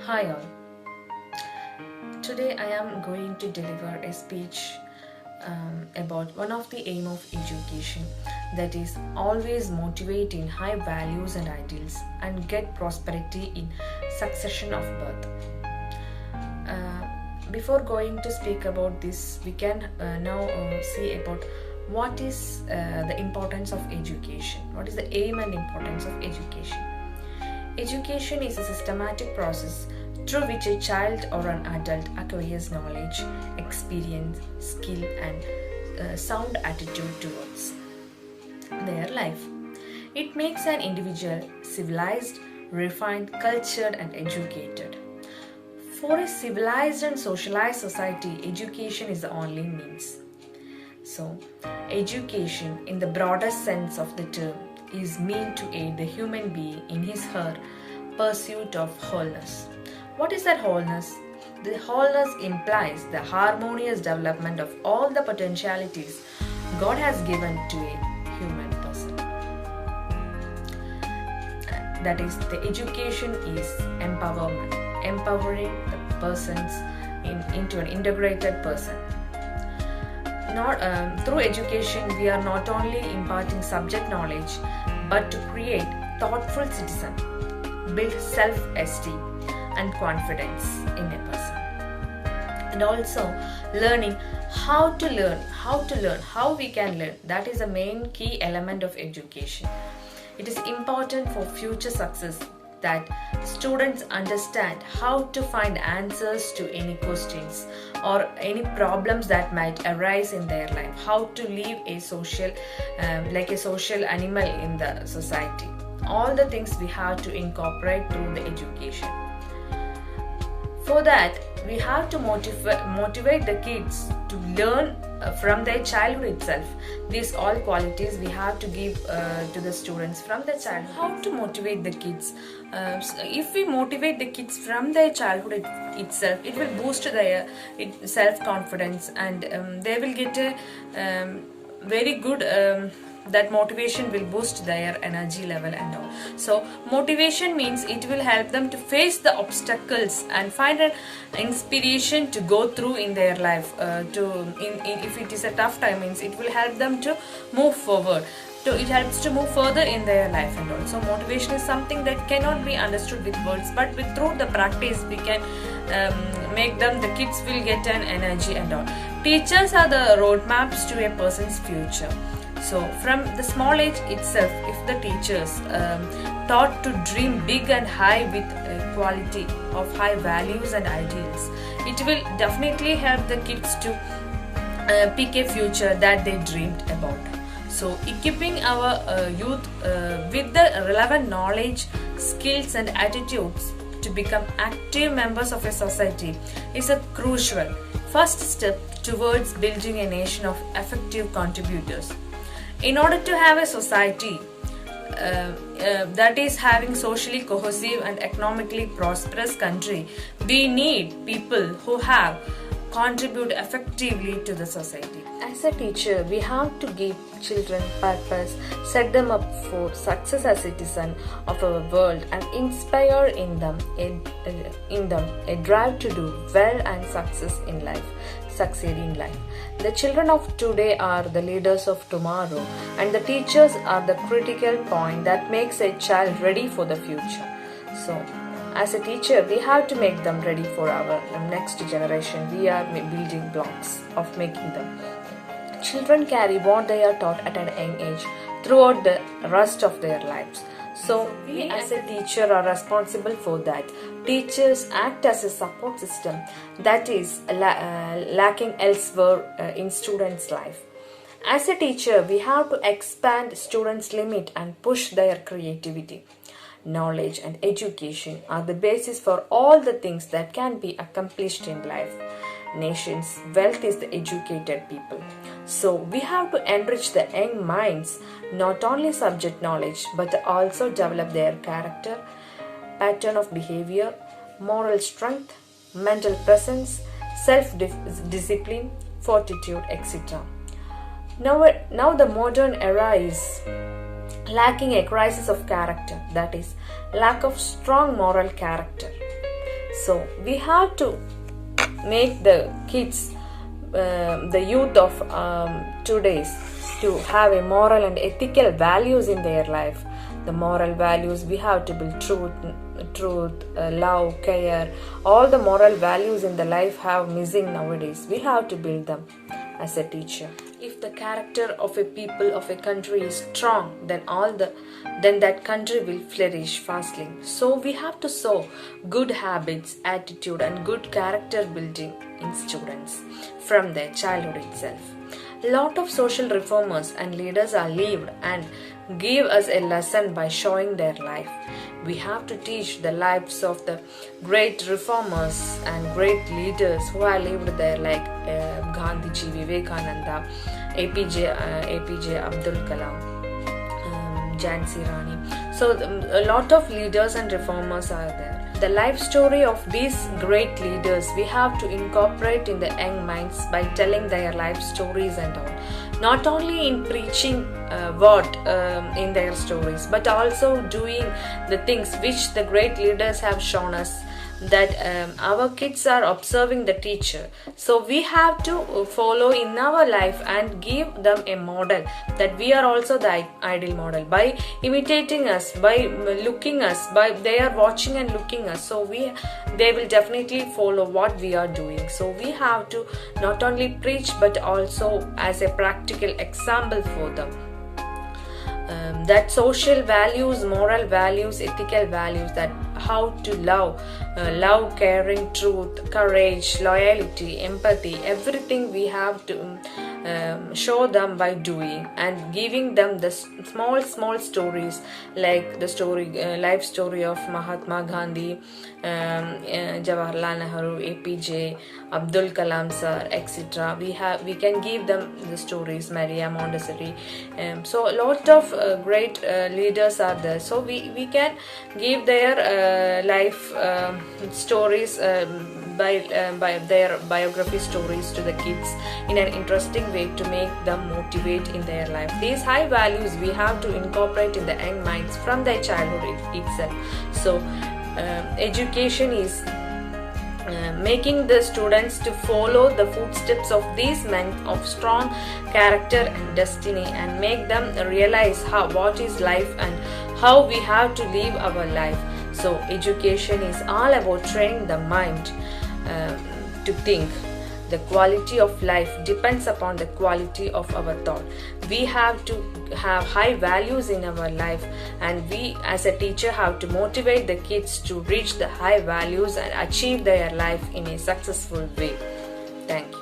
Hi all. Today I am going to deliver a speech about one of the aim of education, that is always motivate in high values and ideals and get prosperity in succession of birth. Before going to speak about this, we can now see about what is the importance of education. What is the aim and importance of education? Education is a systematic process through which a child or an adult acquires knowledge, experience, skill, and sound attitude towards their life. It makes an individual civilized, refined, cultured, and educated. For a civilized and socialized society, education is the only means. So, education, in the broadest sense of the term, is meant to aid the human being in his/her pursuit of wholeness. What is that wholeness? The wholeness implies the harmonious development of all the potentialities God has given to a human person. That is, the education is empowerment, empowering the persons into an integrated person. Through education, we are not only imparting subject knowledge, but to create thoughtful citizen, build self-esteem and confidence in a person, and also learning how we can learn. That is the main key element of education. It is important for future success that students understand how to find answers to any questions or any problems that might arise in their life, how to live a social like a social animal in the society. All the things we have to incorporate through the education. For that, we have to motivate the kids to learn from their childhood itself. These all qualities we have to give to the students from the childhood. How to motivate the kids? If we motivate the kids from their childhood itself, it will boost their self-confidence, and they will get a very good that motivation will boost their energy level and all. So motivation means it will help them to face the obstacles and find an inspiration to go through in their life. If it is a tough time, means it will help them to move forward. So it helps to move further in their life and all. So motivation is something that cannot be understood with words, but through the practice we can make them. The kids will get an energy and all. Teachers are the roadmaps to a person's future. So from the small age itself, if the teachers taught to dream big and high with quality of high values and ideals, it will definitely help the kids to pick a future that they dreamed about. So equipping our youth with the relevant knowledge, skills and attitudes to become active members of a society is a crucial first step towards building a nation of effective contributors. In order to have a society that is having socially cohesive and economically prosperous country, we need people who have contribute effectively to the society. As a teacher, we have to give children purpose, set them up for success as citizens of our world, and inspire in them a drive to do well and succeed in life. The children of today are the leaders of tomorrow, and the teachers are the critical point that makes a child ready for the future. So, as a teacher, we have to make them ready for our next generation. We are building blocks of making them. Children carry what they are taught at an young age throughout the rest of their lives. So, we as a teacher are responsible for that. Teachers act as a support system that is lacking elsewhere in students' life. As a teacher, we have to expand students' limit and push their creativity. Knowledge and education are the basis for all the things that can be accomplished in life. Nation's wealth is the educated people. So we have to enrich the young minds, not only subject knowledge, but also develop their character, pattern of behavior, moral strength, mental presence, self-discipline, fortitude, etc. Now the modern era is lacking a crisis of character, that is, lack of strong moral character. So we have to make the kids, the youth of today's, to have a moral and ethical values in their life. The moral values, we have to build truth, love, care. All the moral values in the life have missing nowadays. We have to build them as a teacher. If the character of a people, of a country is strong, then that country will flourish fastly. So we have to sow good habits, attitude, and good character building in students from their childhood itself. A lot of social reformers and leaders are lived and give us a lesson by showing their life. We have to teach the lives of the great reformers and great leaders who have lived there, like Gandhiji, Vivekananda, APJ Abdul Kalam, Jhansi Rani. So a lot of leaders and reformers are there. The life story of these great leaders we have to incorporate in the young minds by telling their life stories and all. Not only in preaching in their stories, but also doing the things which the great leaders have shown us, that our kids are observing the teacher. So we have to follow in our life and give them a model, that we are also the ideal model. By imitating us, by looking us, by they are watching and looking us, so they will definitely follow what we are doing. So we have to not only preach but also as a practical example for them. That social values, moral values, ethical values, that how to love, caring, truth, courage, loyalty, empathy, everything we have to show them by doing and giving them the small stories, like the life story of Mahatma Gandhi, Jawaharlal Nehru, APJ, Abdul Kalam sir, etc. We can give them the stories, Maria Montessori. So a lot of great leaders are there. So we can give their life stories by their biography stories to the kids in an interesting way to make them motivate in their life. These high values we have to incorporate in the young minds from their childhood itself. So education is making the students to follow the footsteps of these men of strong character and destiny, and make them realize what is life and how we have to live our life. So education is all about training the mind to think. The quality of life depends upon the quality of our thought. We have to have high values in our life, and we as a teacher have to motivate the kids to reach the high values and achieve their life in a successful way. Thank you.